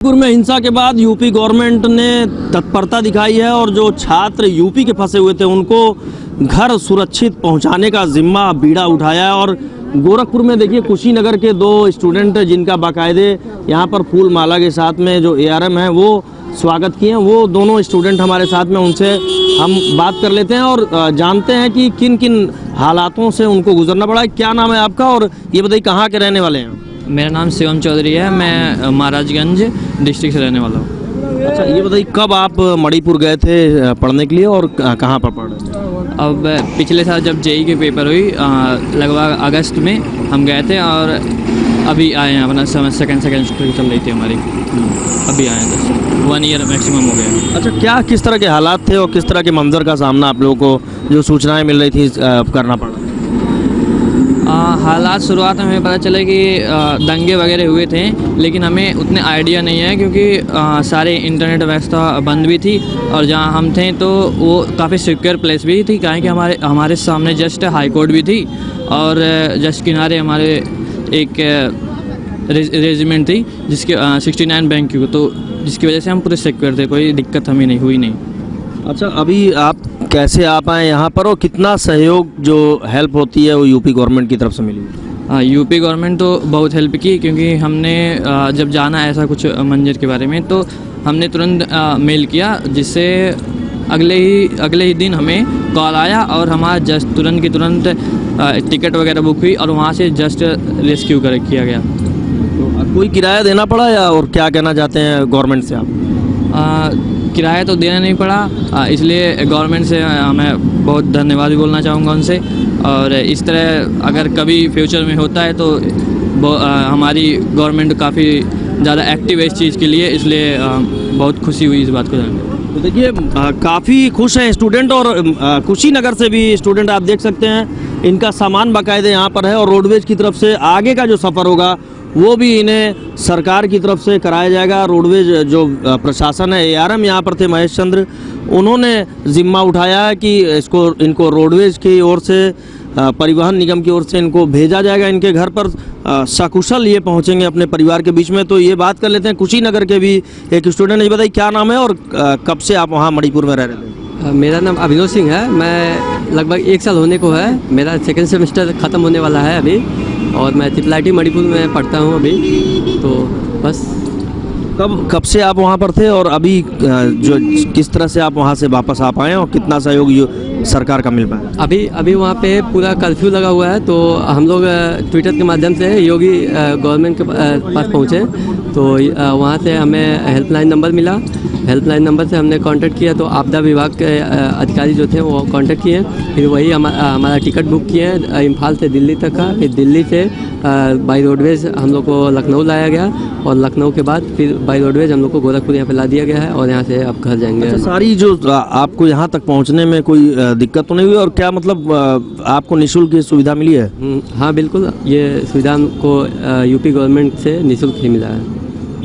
मणिपुर में हिंसा के बाद यूपी गवर्नमेंट ने तत्परता दिखाई है और जो छात्र यूपी के फंसे हुए थे उनको घर सुरक्षित पहुंचाने का जिम्मा बीड़ा उठाया है। और गोरखपुर में देखिए कुशीनगर के दो स्टूडेंट जिनका बाकायदे यहाँ पर फूल माला के साथ में जो ARM है वो स्वागत किए हैं, वो दोनों स्टूडेंट हमारे साथ में, उनसे हम बात कर लेते हैं और जानते हैं कि किन किन हालातों से उनको गुजरना पड़ा है। क्या नाम है आपका और ये बताइए कहाँ के रहने वाले हैं? मेरा नाम शिवम चौधरी है, मैं महाराजगंज डिस्ट्रिक्ट से रहने वाला हूँ। अच्छा, ये बताइए कब आप मणिपुर गए थे पढ़ने के लिए और कहाँ पर पढ़ रहे थे? अब पिछले साल जब JEE की पेपर हुई लगभग अगस्त में हम गए थे और अभी आए हैं, अपना सेकेंड सेमेस्टर चल रही थी हमारी, अभी आए हैं, जस्ट 1 ईयर मैक्सिमम हो गया। अच्छा, क्या किस तरह के हालात थे और किस तरह के मंजर का सामना आप लोगों को जो सूचनाएं मिल रही थी करना पड़ा? हालात शुरुआत में हमें पता चले कि दंगे वगैरह हुए थे, लेकिन हमें उतने आइडिया नहीं है क्योंकि सारे इंटरनेट व्यवस्था बंद भी थी और जहाँ हम थे तो वो काफ़ी सिक्योर प्लेस भी थी, क्या कि हमारे सामने जस्ट हाई कोर्ट भी थी और जस्ट किनारे हमारे एक रेजिमेंट थी जिसके 69 बैंक की, तो जिसकी वजह से हम पूरे सिक्योर थे, कोई दिक्कत हमें नहीं हुई नहीं। अच्छा, अभी आप कैसे आ पाए यहाँ पर और कितना सहयोग जो हेल्प होती है वो यूपी गवर्नमेंट की तरफ से मिली? यूपी गवर्नमेंट तो बहुत हेल्प की, क्योंकि हमने जब जाना ऐसा कुछ मंजर के बारे में तो हमने तुरंत मेल किया, जिससे अगले ही दिन हमें कॉल आया और हमारा जस्ट तुरंत की तुरंत टिकट वगैरह बुक हुई और वहाँ से जस्ट रेस्क्यू किया गया। तो कोई किराया देना पड़ा या और क्या कहना चाहते हैं गवर्नमेंट से आप? किराया तो देना नहीं पड़ा, इसलिए गवर्नमेंट से मैं बहुत धन्यवाद भी बोलना चाहूँगा उनसे। और इस तरह अगर कभी फ्यूचर में होता है तो हमारी गवर्नमेंट काफ़ी ज़्यादा एक्टिव है इस चीज़ के लिए, इसलिए बहुत खुशी हुई इस बात को जानकर। तो देखिए काफ़ी खुश हैं स्टूडेंट और कुशीनगर से भी स्टूडेंट आप देख सकते हैं, इनका सामान बाकायदे यहाँ पर है और रोडवेज की तरफ से आगे का जो सफ़र होगा वो भी इन्हें सरकार की तरफ से कराया जाएगा। रोडवेज जो प्रशासन है, ARM यहाँ पर थे महेश चंद्र, उन्होंने जिम्मा उठाया है कि इनको रोडवेज की ओर से परिवहन निगम की ओर से इनको भेजा जाएगा, इनके घर पर सकुशल ये पहुँचेंगे अपने परिवार के बीच में। तो ये बात कर लेते हैं कुशीनगर के भी एक स्टूडेंट है। ये बताइए क्या नाम है और कब से आप वहाँ मणिपुर में रह रहे थे? मेरा नाम अभिनव सिंह है, मैं लगभग 1 साल होने को है, मेरा सेकेंड सेमेस्टर ख़त्म होने वाला है अभी और मैं IIIT मणिपुर में पढ़ता हूँ अभी, तो बस। कब से आप वहाँ पर थे और अभी जो किस तरह से आप वहाँ से वापस आ पाए और कितना सहयोग सरकार का मिल पाया? अभी वहाँ पे पूरा कर्फ्यू लगा हुआ है, तो हम लोग ट्विटर के माध्यम से योगी गवर्नमेंट के पास पहुँचे, तो वहाँ से हमें हेल्पलाइन नंबर मिला, हेल्पलाइन नंबर से हमने कांटेक्ट किया, तो आपदा विभाग के अधिकारी जो थे वो कांटेक्ट किए, फिर वही हमारा टिकट बुक किए इम्फाल से दिल्ली तक का, फिर दिल्ली से बाई रोडवेज हम लोग को लखनऊ लाया गया और लखनऊ के बाद फिर बाई रोडवेज हम लोग को गोरखपुर यहाँ पे ला दिया गया है और यहाँ से अब घर जाएंगे। अच्छा, सारी जो आपको यहाँ तक पहुँचने में कोई दिक्कत तो नहीं हुई और क्या मतलब आपको निःशुल्क ये सुविधा मिली है? हाँ बिल्कुल, ये सुविधा हमको यूपी गवर्नमेंट से निःशुल्क ही मिला है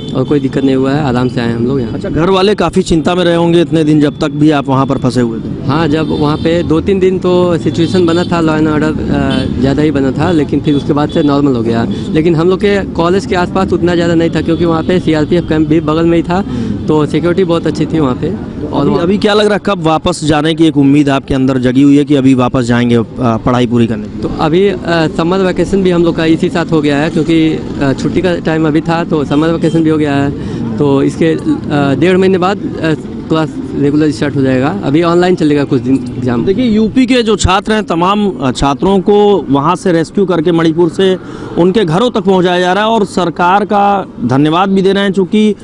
और कोई दिक्कत नहीं हुआ है, आराम से आए हम लोग यहाँ। अच्छा, घर वाले काफ़ी चिंता में रहे होंगे इतने दिन जब तक भी आप वहाँ पर फंसे हुए थे? हाँ, जब वहाँ पे 2-3 दिन तो सिचुएशन बना था, लॉ एंड ऑर्डर ज़्यादा ही बना था, लेकिन फिर उसके बाद से नॉर्मल हो गया। लेकिन हम लोग के कॉलेज के आसपास उतना ज़्यादा नहीं था क्योंकि वहाँ पे CRPF कैंप भी बगल में ही था, तो सिक्योरिटी बहुत अच्छी थी वहाँ पे। और अभी क्या लग रहा है, कब वापस जाने की एक उम्मीद आपके अंदर जगी हुई है कि अभी वापस जाएंगे पढ़ाई पूरी करने? तो अभी समर वैकेशन भी हम लोग का इसी साथ हो गया है, क्योंकि छुट्टी का टाइम अभी था तो समर वैकेशन भी हो गया है, तो इसके 1.5 महीने बाद क्लास रेगुलर स्टार्ट हो जाएगा। अभी ऑनलाइन चलेगा कुछ दिन एग्जाम। देखिए यूपी के जो छात्र हैं, तमाम छात्रों को वहाँ से रेस्क्यू करके मणिपुर से उनके घरों तक पहुँचाया जा रहा है और सरकार का धन्यवाद भी दे रहे हैं, चूँकि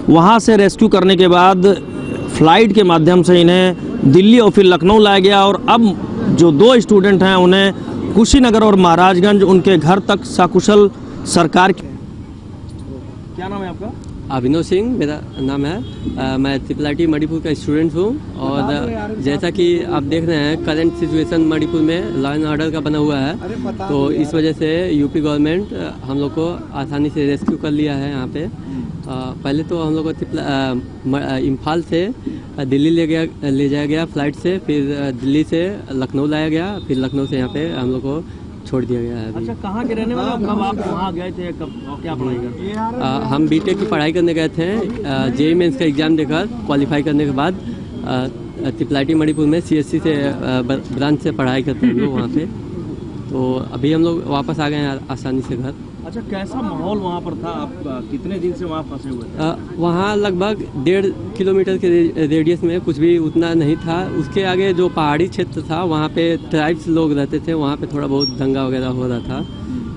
वहाँ से रेस्क्यू करने के बाद फ़्लाइट के माध्यम से इन्हें दिल्ली और फिर लखनऊ लाया गया और अब जो 2 स्टूडेंट हैं उन्हें कुशीनगर और महाराजगंज उनके घर तक सकुशल सरकार। क्या नाम है आपका? अभिनव सिंह मेरा नाम है, मैं IIIT मणिपुर का स्टूडेंट हूँ और जैसा कि आप देख रहे हैं करंट सिचुएशन मणिपुर में लॉ एंड ऑर्डर का बना हुआ है, तो इस वजह से यूपी गवर्नमेंट हम लोग को आसानी से रेस्क्यू कर लिया है यहाँ पे। पहले तो हम लोग को इम्फाल से दिल्ली ले जाया गया फ़्लाइट से, फिर दिल्ली से लखनऊ लाया गया, फिर लखनऊ से यहाँ पे हम लोग को छोड़ दिया गया है अभी। अच्छा, कहाँ के रहने वाले हो? कब आप वहाँ गए थे, कब और क्या पढ़ाई करते? हम बीटेक की पढ़ाई करने गए थे, जेईई मेंस का एग्ज़ाम देकर क्वालिफाई करने के बाद ट्रिपल आईटी मणिपुर में सीएससी से ब्रांच से पढ़ाई करते हैं हम लोग वहाँ पे। तो अभी हम लोग वापस आ गए हैं आसानी से घर। अच्छा, कैसा माहौल वहाँ पर था? आप कितने दिन से वहाँ फंसे हुए थे? वहाँ लगभग 1.5 किलोमीटर के रेडियस में कुछ भी उतना नहीं था। उसके आगे जो पहाड़ी क्षेत्र था वहाँ पे ट्राइब्स लोग रहते थे, वहाँ पे थोड़ा बहुत दंगा वगैरह हो रहा था।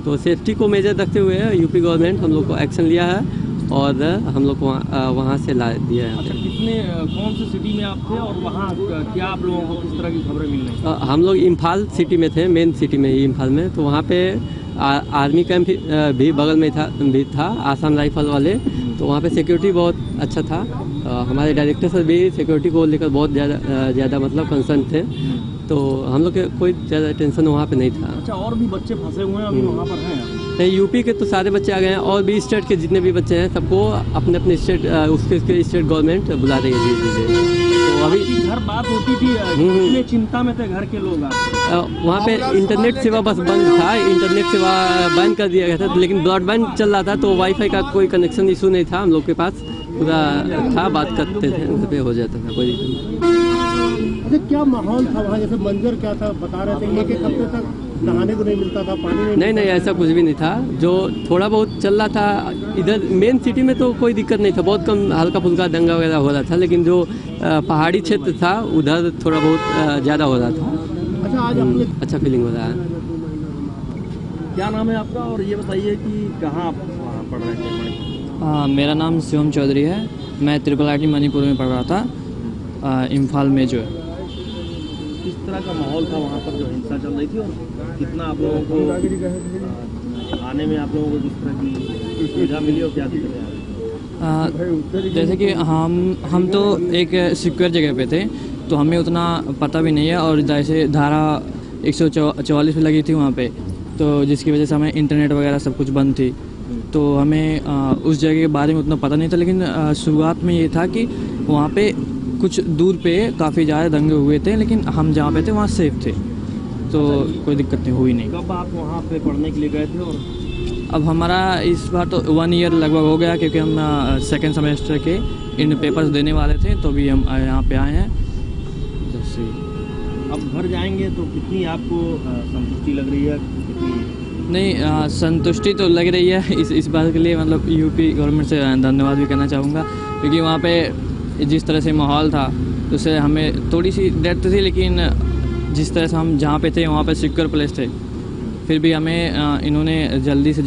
तो सेफ्टी को मेजर रखते हुए यूपी गवर्नमेंट हम लोग को एक्शन लिया है और हम लोग को वहाँ से ला दिया है। अच्छा, कौन सी सिटी में आप थे और वहाँ क्या आप लोगों को किस तरह की खबरें मिल रही? हम लोग इम्फाल सिटी में थे, मेन सिटी में ही इम्फाल में। तो वहाँ पे आर्मी कैंप भी बगल में था आसाम राइफल वाले। तो वहाँ पे सिक्योरिटी बहुत अच्छा था। हमारे डायरेक्टर सर भी सिक्योरिटी को लेकर बहुत ज़्यादा मतलब कंसर्न थे। तो हम लोग के कोई ज़्यादा टेंशन वहाँ पे नहीं था। अच्छा, और भी बच्चे फंसे हुए हैं अभी वहाँ पर हैं? नहीं, यूपी के तो सारे बच्चे आ गए हैं और भी स्टेट के जितने भी बच्चे हैं सबको अपने अपने स्टेट उसके स्टेट गवर्नमेंट बुला रही है धीरे। तो अभी घर बात होती थी, कितने चिंता में थे घर के लोग? वहाँ पे इंटरनेट सेवा बस बंद था, इंटरनेट सेवा बंद कर दिया गया था। लेकिन ब्रॉडबैंड चल रहा था तो वाईफाई का कोई कनेक्शन इशू नहीं था हम लोग के पास, पूरा था, बात करते थे, घर पे हो जाता था, कोई दिक्कत नहीं। अच्छा, क्या माहौल था वहाँ? जैसे मंजर क्या था बता रहे थे, एक हफ्ते तक नहाने को नहीं मिलता था, पानी नहीं, ऐसा कुछ भी नहीं था। जो थोड़ा बहुत चल रहा था इधर मेन सिटी में तो कोई दिक्कत नहीं था, बहुत कम हल्का फुल्का दंगा वगैरह हो रहा था। लेकिन जो पहाड़ी क्षेत्र था उधर थोड़ा बहुत ज़्यादा हो रहा था। अच्छा, आज आपने अच्छा फीलिंग हो रहा है। क्या नाम है आपका और ये बताइए कि कहाँ आप वहाँ पढ़ रहे थे? मेरा नाम शिवम चौधरी है। मैं ट्रिपल आईटी मणिपुर में पढ़ रहा था, इम्फाल में जो है। किस तरह का माहौल था वहाँ पर जो हिंसा चल रही थी और कितना आप लोगों को आने में आप लोगों को किस तरह की सुविधा मिली और क्या दिक्कतें? जैसे कि हम तो एक सिक्योर जगह पे थे तो हमें उतना पता भी नहीं है। और जैसे धारा 144 पे लगी थी वहाँ पे, तो जिसकी वजह से हमें इंटरनेट वगैरह सब कुछ बंद थी। तो हमें उस जगह के बारे में उतना पता नहीं था। लेकिन शुरुआत में ये था कि वहाँ पे कुछ दूर पे काफ़ी ज़्यादा दंगे हुए थे, लेकिन हम जहाँ पे थे वहाँ सेफ थे, तो कोई दिक्कत नहीं हुई नहीं। कब आप वहाँ पे पढ़ने के लिए गए थे? और अब हमारा इस बार तो 1 ईयर लगभग हो गया, क्योंकि हम सेकेंड सेमेस्टर के इन पेपर्स देने वाले थे, तो भी हम यहाँ पे आए हैं। जैसे अब घर जाएंगे तो कितनी आपको संतुष्टि लग रही है? कितनी नहीं, संतुष्टि तो लग रही है इस बात के लिए। मतलब यूपी गवर्नमेंट से धन्यवाद भी करना चाहूँगा, क्योंकि वहाँ पे जिस तरह से माहौल था उससे हमें थोड़ी सी डर तो थी, लेकिन जिस तरह से हम जहाँ पे थे वहाँ पे सिक्योर प्लेस थे, फिर भी हमें इन्होंने जल्दी से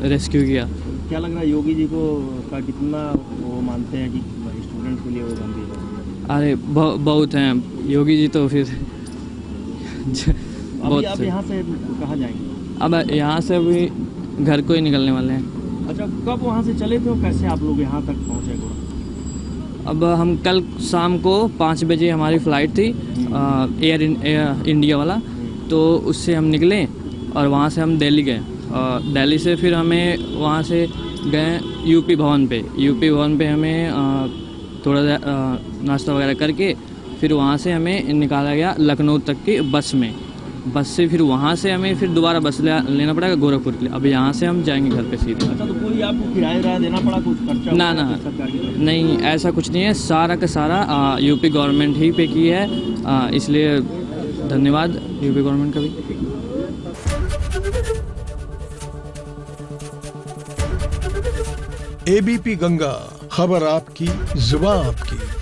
रेस्क्यू किया। क्या लग रहा है योगी जी को का कितना वो मानते हैं कि स्टूडेंट्स के लिए वो गंभीर है? अरे बहुत हैं योगी जी तो फिर अभी आप यहाँ से कहाँ जाएंगे? अब यहाँ से अभी घर को ही निकलने वाले हैं। अच्छा, कब वहाँ से चले थे और कैसे आप लोग यहाँ तक पहुँचे? अब हम कल शाम को 5 बजे हमारी फ़्लाइट थी, एयर इंडिया वाला। तो उससे हम निकले और वहाँ से हम दिल्ली गए। दिल्ली से फिर हमें वहाँ से गए यूपी भवन पे हमें थोड़ा नाश्ता वगैरह करके फिर वहाँ से हमें निकाला गया लखनऊ तक की बस से। फिर वहाँ से हमें फिर दोबारा बस लेना पड़ेगा गोरखपुर के लिए। अब यहाँ से हम जाएंगे घर पे सीधे। अच्छा, तो कोई आपको किराया देना पड़ा, कुछ खर्चा? ना नहीं, ऐसा कुछ नहीं है, सारा का सारा यूपी गवर्नमेंट ही पे की है, इसलिए धन्यवाद यूपी गवर्नमेंट का भी। एबीपी गंगा, खबर आपकी, जुबान आपकी।